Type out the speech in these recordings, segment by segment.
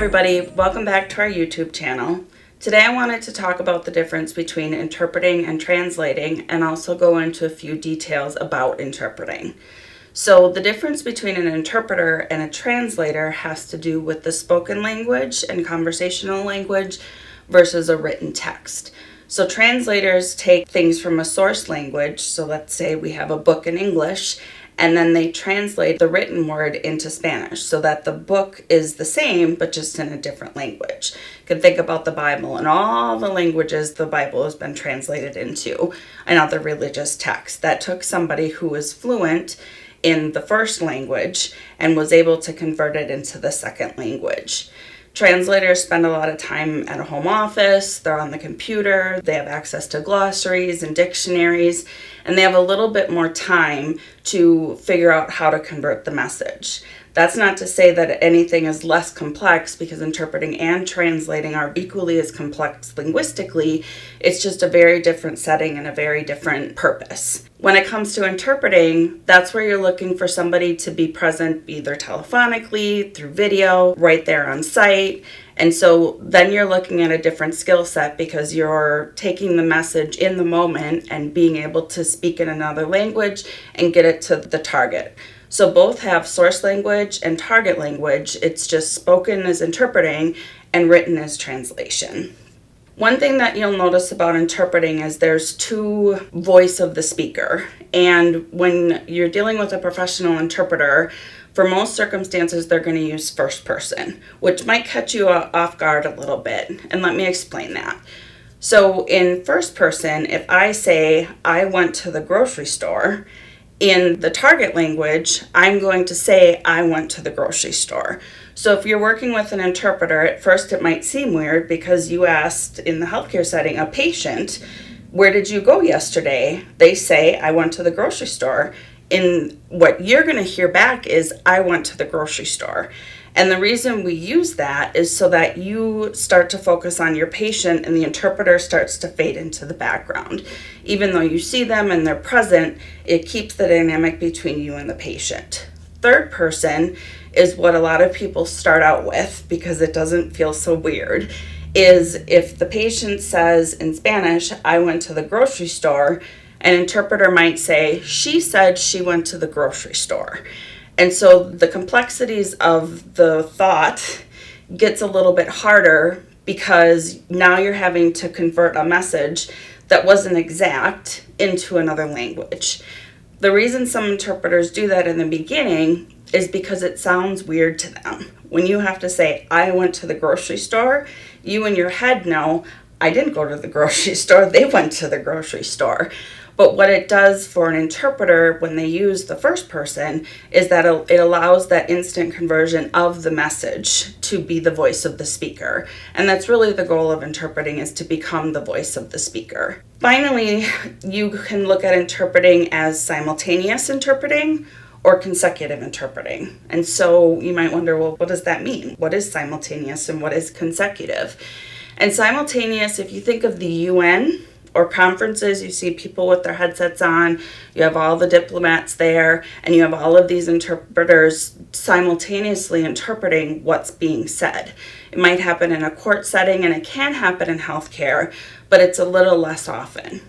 everybody, welcome back to our YouTube channel. Today I wanted to talk about the difference between interpreting and translating and also go into a few details about interpreting. So the difference between an interpreter and a translator has to do with the spoken language and conversational language versus a written text. So translators take things from a source language, so let's say we have a book in English, and then they translate the written word into Spanish so that the book is the same but just in a different language. You can think about the Bible and all the languages the Bible has been translated into and other religious texts. That took somebody who was fluent in the first language and was able to convert it into the second language. Translators spend a lot of time at a home office, they're on the computer, they have access to glossaries and dictionaries, and they have a little bit more time to figure out how to convert the message. That's not to say that anything is less complex, because interpreting and translating are equally as complex linguistically. It's just a very different setting and a very different purpose. When it comes to interpreting, that's where you're looking for somebody to be present either telephonically, through video, right there on site. And so then you're looking at a different skill set because you're taking the message in the moment and being able to speak in another language and get it to the target. So both have source language and target language. It's just spoken as interpreting and written as translation. One thing that you'll notice about interpreting is there's two voice of the speaker. And when you're dealing with a professional interpreter, for most circumstances, they're going to use first person, which might catch you off guard a little bit. And let me explain that. So in first person, if I say, I went to the grocery store, in the target language, I'm going to say, I went to the grocery store. So if you're working with an interpreter, at first it might seem weird because you asked in the healthcare setting a patient, where did you go yesterday? They say, I went to the grocery store. And what you're going to hear back is, I went to the grocery store. And the reason we use that is so that you start to focus on your patient and the interpreter starts to fade into the background. Even though you see them and they're present, it keeps the dynamic between you and the patient. Third person is what a lot of people start out with because it doesn't feel so weird, is if the patient says in Spanish, I went to the grocery store, an interpreter might say, she said she went to the grocery store. And so the complexities of the thought gets a little bit harder because now you're having to convert a message that wasn't exact into another language. The reason some interpreters do that in the beginning is because it sounds weird to them. When you have to say, I went to the grocery store, you in your head know, I didn't go to the grocery store, they went to the grocery store. But what it does for an interpreter when they use the first person is that it allows that instant conversion of the message to be the voice of the speaker. And that's really the goal of interpreting, is to become the voice of the speaker. Finally, you can look at interpreting as simultaneous interpreting or consecutive interpreting. And so you might wonder, well, what does that mean? What is simultaneous and what is consecutive? And simultaneous, if you think of the UN, or conferences, you see people with their headsets on, you have all the diplomats there, and you have all of these interpreters simultaneously interpreting what's being said. It might happen in a court setting, and it can happen in healthcare, but it's a little less often.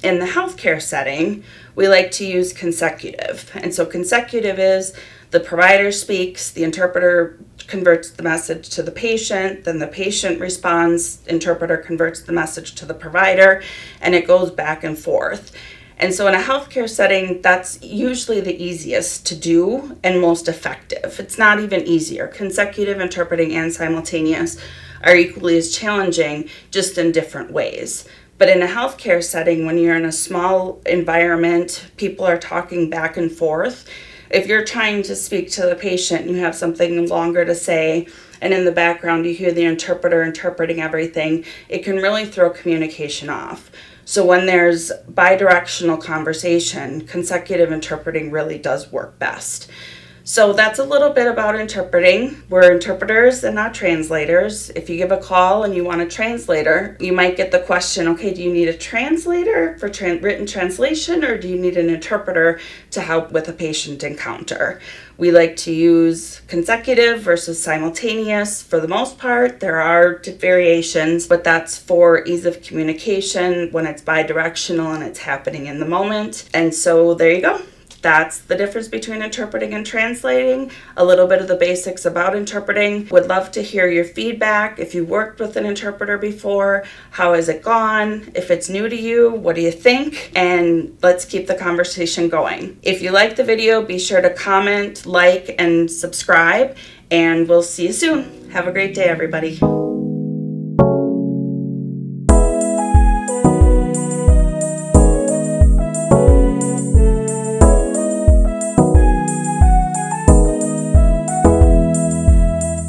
In the healthcare setting, we like to use consecutive. And so consecutive is the provider speaks, the interpreter converts the message to the patient, then the patient responds, interpreter converts the message to the provider, and it goes back and forth. And so in a healthcare setting, that's usually the easiest to do and most effective. It's not even easier. Consecutive interpreting and simultaneous are equally as challenging, just in different ways. But in a healthcare setting, when you're in a small environment, people are talking back and forth. If you're trying to speak to the patient and you have something longer to say, and in the background you hear the interpreter interpreting everything, it can really throw communication off. So when there's bidirectional conversation, consecutive interpreting really does work best. So that's a little bit about interpreting. We're interpreters and not translators. If you give a call and you want a translator, you might get the question, okay, do you need a translator for written translation, or do you need an interpreter to help with a patient encounter? We like to use consecutive versus simultaneous for the most part. There are variations, but that's for ease of communication when it's bidirectional and it's happening in the moment. And so there you go. That's the difference between interpreting and translating. A little bit of the basics about interpreting. Would love to hear your feedback. If you worked with an interpreter before, how has it gone? If it's new to you, what do you think? And let's keep the conversation going. If you like the video, be sure to comment, like, and subscribe, and we'll see you soon. Have a great day, everybody.